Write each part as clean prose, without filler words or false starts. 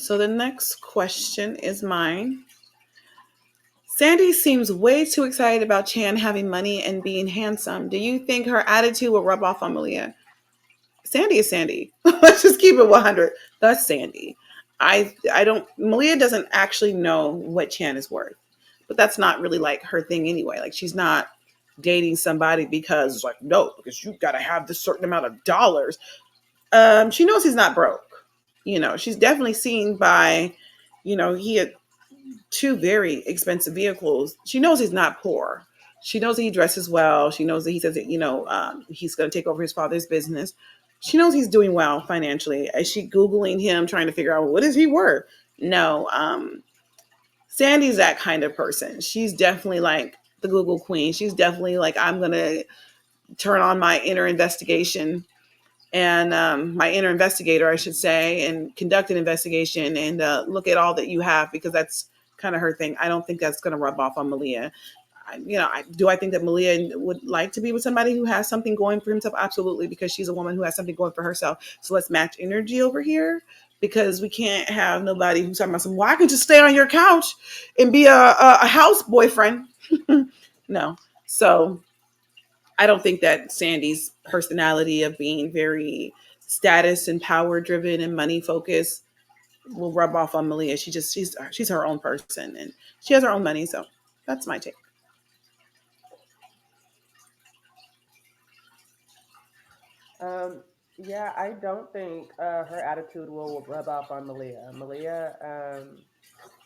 So the next question is mine. Sandy seems way too excited about Chan having money and being handsome. Do you think her attitude will rub off on Malia? Sandy is Sandy. Let's just keep it 100. That's Sandy. I don't Malia doesn't actually know what Chan is worth. But that's not really like her thing anyway. Like she's not dating somebody because it's like, no, because you gotta have this certain amount of dollars. She knows he's not broke. She's definitely seen by, he had two very expensive vehicles. She knows he's not poor. She knows that he dresses well. She knows that he says that, he's going to take over his father's business. She knows he's doing well financially. Is she Googling him, trying to figure out what is he worth? No. Sandy's that kind of person. She's definitely like the Google queen. She's definitely like, I'm going to turn on my inner investigation and my inner investigator, I should say, and conduct an investigation and look at all that you have, because that's kind of her thing. I don't think that's going to rub off on Malia. Do I think that Malia would like to be with somebody who has something going for himself? Absolutely, because she's a woman who has something going for herself. So let's match energy over here, because we can't have nobody who's talking about some, well, I can just stay on your couch and be a house boyfriend. No. So I don't think that Sandy's personality of being very status and power driven and money focused will rub off on Malia. She's her own person and she has her own money. So that's my take. Yeah, I don't think her attitude will rub off on Malia. Malia,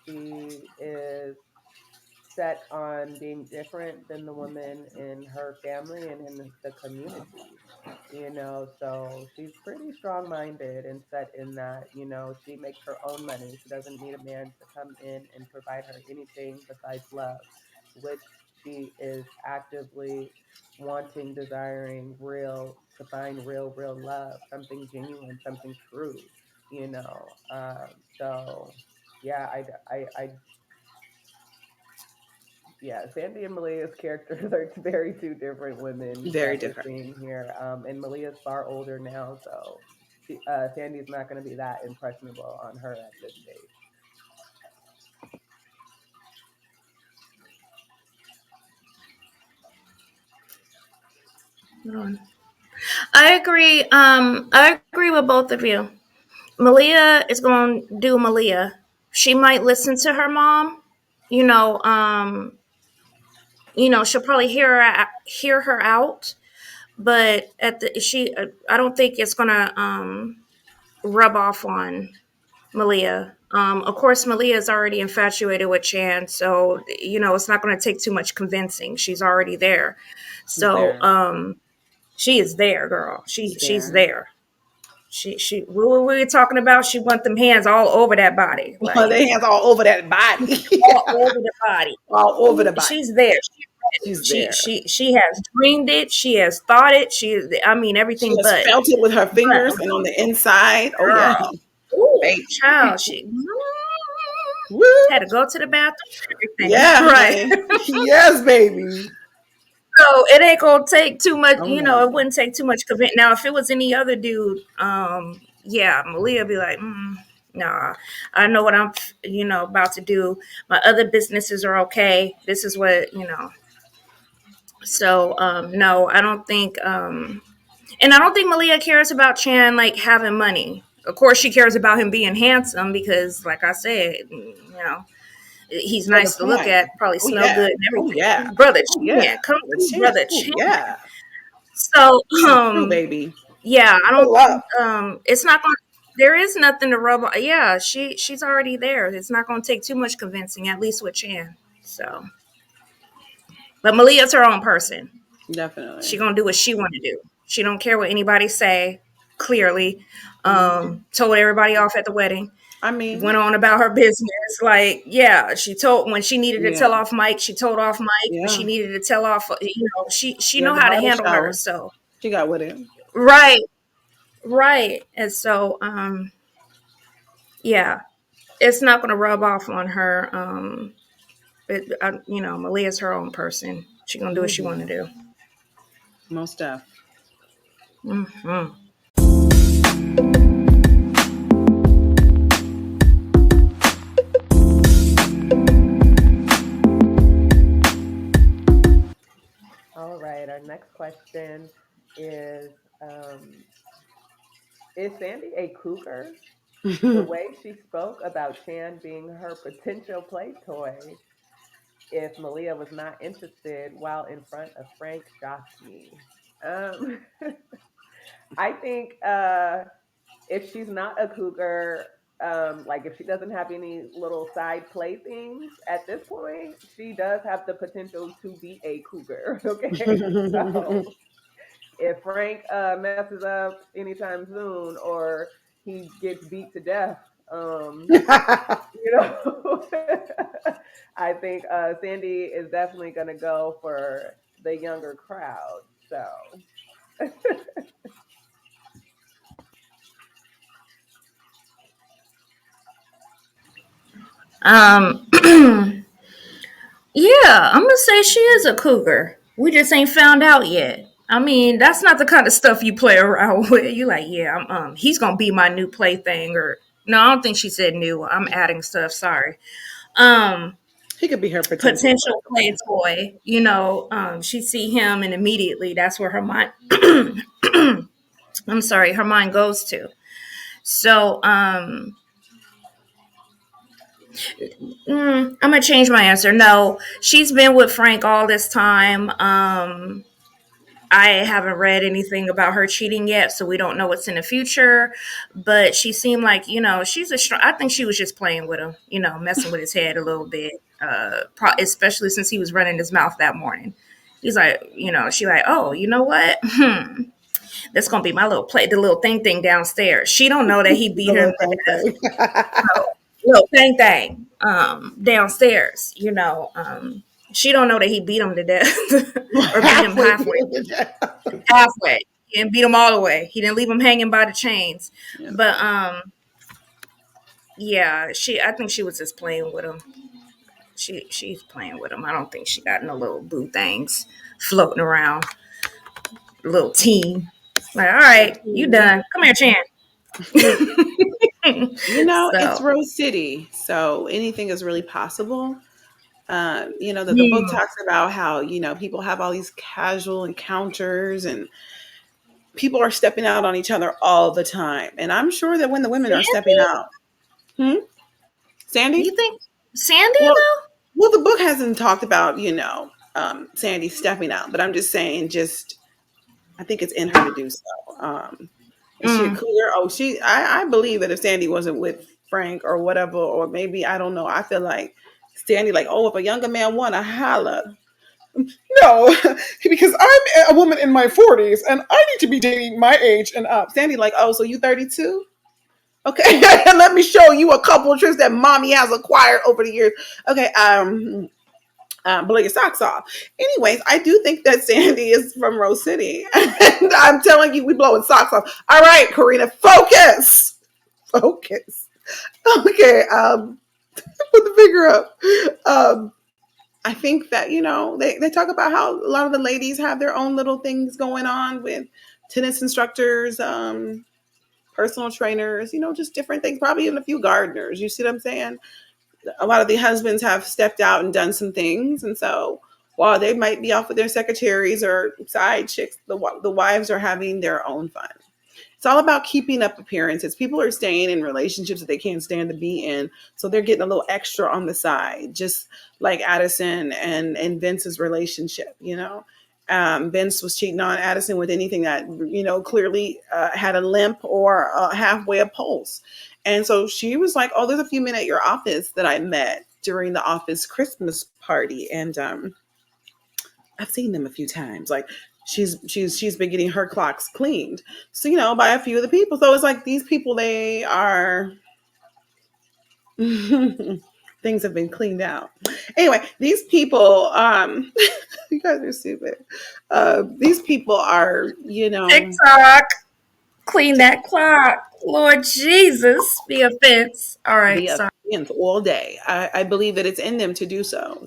she is set on being different than the women in her family and in the community. So she's pretty strong minded and set in that, she makes her own money. She doesn't need a man to come in and provide her anything besides love, which she is actively wanting, desiring to find real love, something genuine, something true, you know. So yeah, yeah, Sandy and Malia's characters are very two different women Very that we're different. seeing here. And Malia's far older now, so Sandy's not going to be that impressionable on her at this stage. I agree. I agree with both of you. Malia is going to do Malia. She might listen to her mom. You know, um, she'll probably hear her out, but I don't think it's gonna rub off on Malia. Of course, Malia is already infatuated with Chan, so it's not going to take too much convincing. She's already there, She's so there. she is there, girl. She's She's there. there. She what were we talking about? She want them hands all over that body, like They hands all over that body. all over the body. All over the body. She's there. She's She there. she she has dreamed it. She has thought it. I mean, She everything has but felt it with her fingers and on the inside. Oh yeah. girl. Ooh, Baby. child. She Woo. had to go to the bathroom. Everything. Yeah, Right. honey. Yes, baby. So it ain't gonna take too much. Oh no. It wouldn't take too much convince. Now, if it was any other dude, yeah, Malia be like, nah, I know what I'm, about to do. My other businesses are okay. This is what. So, no, I don't think, and I don't think Malia cares about Chan like having money. Of course, she cares about him being handsome because, like I said, he's For the nice to look point. at, probably Oh smell yeah. good and Oh everything. yeah. Brother Oh yeah. Chan, come The through, chance. brother Oh Chan. yeah. So, True, baby. yeah, I Pull don't up. think it's not going. There is nothing to rub. Yeah, she's already there. It's not going to take too much convincing, at least with Chan. So, but Malia's her own person. She Definitely. gonna do what she want to do. She don't care what anybody say. Clearly, Mhm. told everybody off at the wedding. I mean, Went on about her business. Like, yeah, she told when she needed to tell yeah. off Mike. She told off Mike when she Yeah. needed to tell off. She Yeah, know the how to bridal handle her. shower. So She got with it. right, right, and so yeah, it's not gonna rub off on her. Malia's her own person. She gonna do what she Hmm. want to do. Most deaf. Hmm. question um, is Sandy a cougar? The way she spoke about Chan being her potential play toy if Malia was not interested while in front of Frank shocked me. Um, I think if she's not a cougar, like if she doesn't have any little side playthings at this point, she does have the potential to be a cougar. Okay, so if Frank messes up anytime soon or he gets beat to death, you know, I think Sandy is definitely going to go for the younger crowd. So, Um, yeah, I'm gonna say she is a cougar. We just ain't found out yet. I mean, that's not the kind of stuff you play around with. You like, yeah, he's gonna be my new plaything, or no, I don't think she said new. I'm adding stuff. Sorry. Um, He could be her potential Potential play toy. She see him, and immediately that's where her mind. I'm sorry, her mind goes to. So, I'm gonna change my answer. No, she's been with Frank all this time. I haven't read anything about her cheating yet, so we don't know what's in the future. But she seemed like, she's a strong. I think she was just playing with him, messing with his head a little bit. Especially since he was running his mouth that morning. He's like, she like, oh, you know what? That's gonna be my little play, the little thing downstairs. She don't know that he beat her play. little thing downstairs. She don't know that he beat him to death or beat him halfway. Halfway. He didn't beat him all the way. He didn't leave him hanging by the chains. Yeah. But yeah, I think she was just playing with him. She's playing with him. I don't think she got no little boo things floating around. Little team. Like, all right, you done. Come here, Chan. It's So, Rose City, so anything is really possible. The book mm, talks about how, people have all these casual encounters and people are stepping out on each other all the time. And I'm sure that when the women are stepping Sandy? out, hmm? Sandy? You think Sandy Well, though? well, the book hasn't talked about, Sandy stepping out, but I'm just saying, I think it's in her to do so. Is she a Mm. cougar? Oh, I believe that if Sandy wasn't with Frank or whatever, or maybe, I don't know, I feel like Sandy, like, oh, if a younger man wanna holla. No, because I'm a woman in my 40s and I need to be dating my age and up. Sandy, like, oh, so you 32? Okay, let me show you a couple of tricks that mommy has acquired over the years. Okay, blow your socks off. Anyways, I do think that Sandy is from Rose City. And I'm telling you, we blowing socks off. All right, Corenna, focus. Focus. Okay, put the finger up. I think that, they talk about how a lot of the ladies have their own little things going on with tennis instructors, personal trainers, just different things, probably even a few gardeners. You see what I'm saying? A lot of the husbands have stepped out and done some things. And so while they might be off with their secretaries or side chicks, the wives are having their own fun. It's all about keeping up appearances. People are staying in relationships that they can't stand to be in. So they're getting a little extra on the side, just like Addison and Vince's relationship. Vince was cheating on Addison with anything that, clearly had a limp or halfway a pulse. And so she was like, oh, there's a few men at your office that I met during the office Christmas party. And I've seen them a few times. Like she's been getting her clocks cleaned. So, by a few of the people. So it's like these people, they are things have been cleaned out. Anyway, these people, you guys are stupid. These people are, TikTok. Clean that clock. Lord Jesus, be offense. All right, the sorry. offense all day. I believe that it's in them to do so.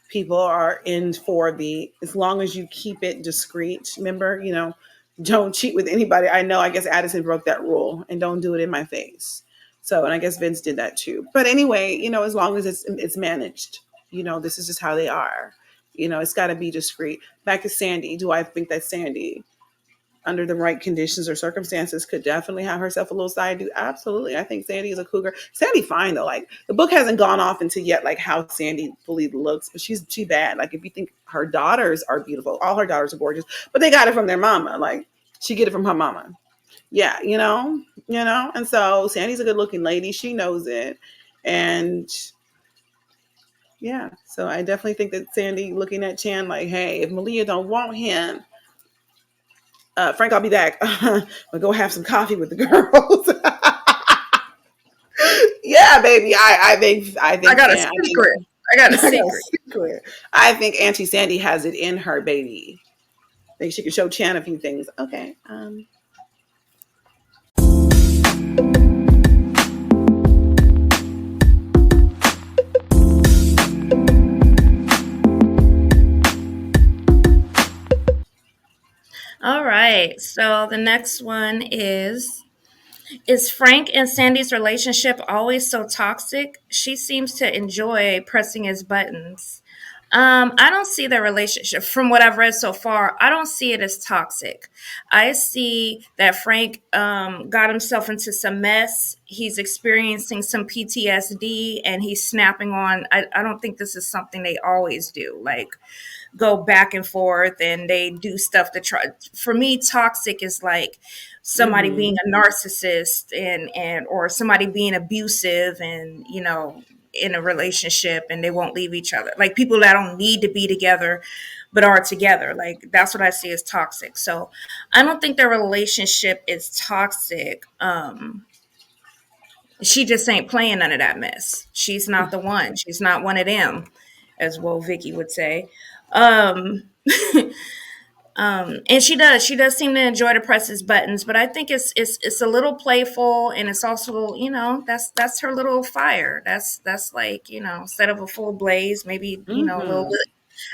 People are in for as long as you keep it discreet. Remember, don't cheat with anybody. I guess Addison broke that rule, and don't do it in my face. So, and I guess Vince did that too. But anyway, as long as it's managed, this is just how they are. It's got to be discreet. Back to Sandy. Do I think that Sandy, under the right conditions or circumstances, could definitely have herself a little side dude? Absolutely. I think Sandy is a cougar. Sandy fine though. Like the book hasn't gone off into yet like how Sandy fully looks, but she bad. Like if you think her daughters are beautiful, all her daughters are gorgeous, but they got it from their mama. Like she get it from her mama. Yeah, And so Sandy's a good looking lady. She knows it. And yeah, so I definitely think that Sandy looking at Chan like, hey, if Malia don't want him, Frank, I'll be back. We'll go have some coffee with the girls. Yeah, baby. I think I got a San, I think secret. I got a I got a secret. secret. I think Auntie Sandy has it in her, baby. I think she can show Chan a few things. Okay. All right. So the next one is Frank and Sandy's relationship always so toxic? She seems to enjoy pressing his buttons. I don't see their relationship, from what I've read so far, I don't see it as toxic. I see that Frank got himself into some mess. He's experiencing some PTSD and he's snapping on. I don't think this is something they always do. Like, go back and forth and they do stuff to try. For me, toxic is like somebody Mm-hmm. being a narcissist and or somebody being abusive and in a relationship and they won't leave each other, like people that don't need to be together but are together. Like that's what I see as toxic. So I don't think their relationship is toxic. She just ain't playing none of that mess. She's not the one. She's not one of them, as well Vicky would say. um and she does seem to enjoy to press his buttons, but I think it's a little playful, and it's also, that's her little fire. That's like, instead of a full blaze, maybe, a little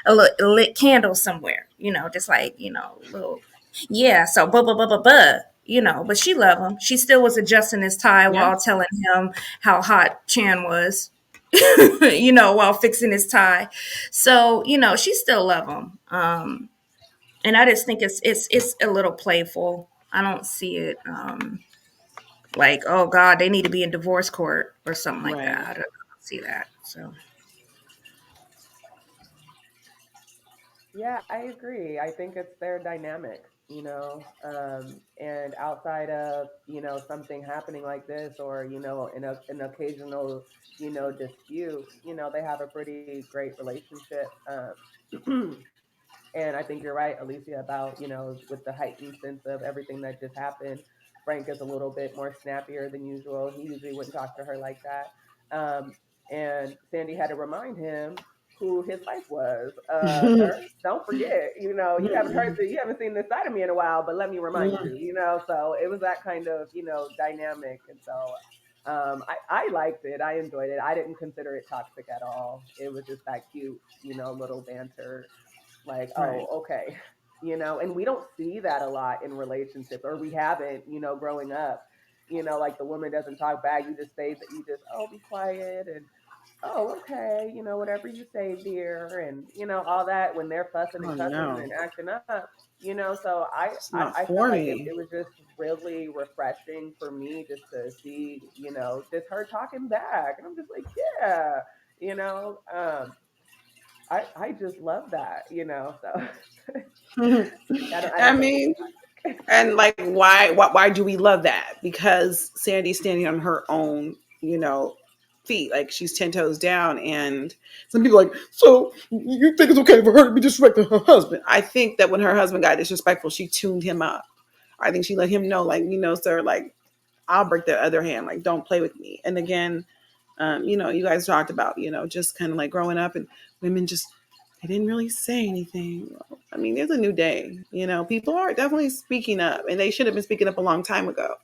Mm-hmm. a lit candle somewhere, just like, little. Yeah, so but she loved him. She still was adjusting his tie Yeah. while telling him how hot Chan was, while fixing his tie. So, she still loved him. And I just think it's a little playful. I don't see it like, oh God, they need to be in divorce court or something like that. Right. I don't see that. So Yeah, I agree. I think it's their dynamic, and outside of, something happening like this, or, an occasional, dispute, they have a pretty great relationship. And I think you're right, Alicia, about, with the heightened sense of everything that just happened. Frank is a little bit more snappier than usual. He usually wouldn't talk to her like that. And Sandy had to remind him who his wife was. Sir, don't forget, you haven't seen this side of me in a while, but let me remind you, so it was that kind of, dynamic. And so I liked it. I enjoyed it. I didn't consider it toxic at all. It was just that cute, little banter, like, Right. oh, okay, and we don't see that a lot in relationships, or we haven't, growing up, like the woman doesn't talk back, you just say that, you just, oh, be quiet, and oh, okay, whatever you say, dear, and all that, when they're fussing Oh and cussing no. and acting up, so I It's I, not I felt for like me. it was just really refreshing for me just to see, just her talking back, and I'm just like, yeah, you know um I just love that, so I I don't think mean, it's and like, why do we love that? Because Sandy's standing on her own, feet. Like she's 10 toes down, and some people are like, so you think it's okay for her to be disrespectful to her husband? I think that when her husband got disrespectful, she tuned him up. I think she let him know, like, sir, like, I'll break that other hand. Like, don't play with me. And again, you guys talked about, just kind of like growing up and women just, they didn't really say anything. Well, I mean, there's a new day. People are definitely speaking up, and they should have been speaking up a long time ago.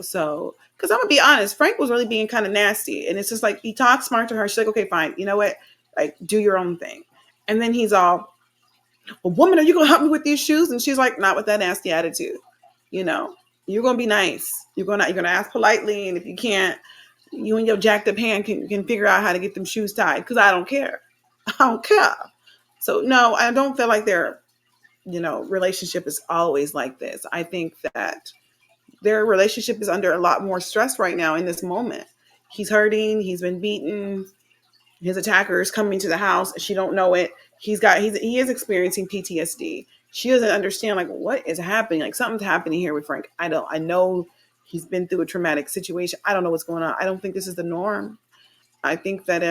So because I'm gonna be honest, Frank was really being kind of nasty, and it's just like he talked smart to her. She's like, okay, fine. You know what? Like, do your own thing. And then he's all, well, woman, are you gonna help me with these shoes? And she's like, not with that nasty attitude. You know, you're gonna be nice. You're gonna ask politely, and if you can't, you and your jacked up hand can figure out how to get them shoes tied. Because I don't care. I don't care. So no, I don't feel like their relationship is always like this. I think that their relationship is under a lot more stress right now in this moment. He's hurting. He's been beaten. His attacker is coming to the house. She don't know it. He is experiencing PTSD. She doesn't understand like what is happening. Like something's happening here with Frank. I know he's been through a traumatic situation. I don't know what's going on. I don't think this is the norm. I think that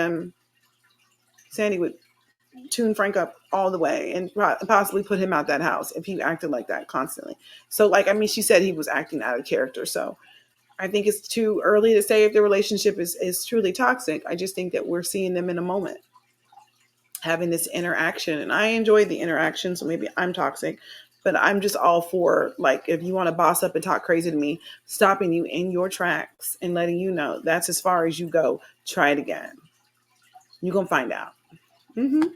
Sandy would tune Frank up all the way and possibly put him out that house if he acted like that constantly. So like I mean, she said he was acting out of character. So I think it's too early to say if the relationship is truly toxic. I just think that we're seeing them in a moment having this interaction, and I enjoy the interaction. So maybe I'm toxic, but I'm just all for like if you want to boss up and talk crazy to me, stopping you in your tracks and letting you know that's as far as you go. Try it again. You're gonna find out. Mm-hmm.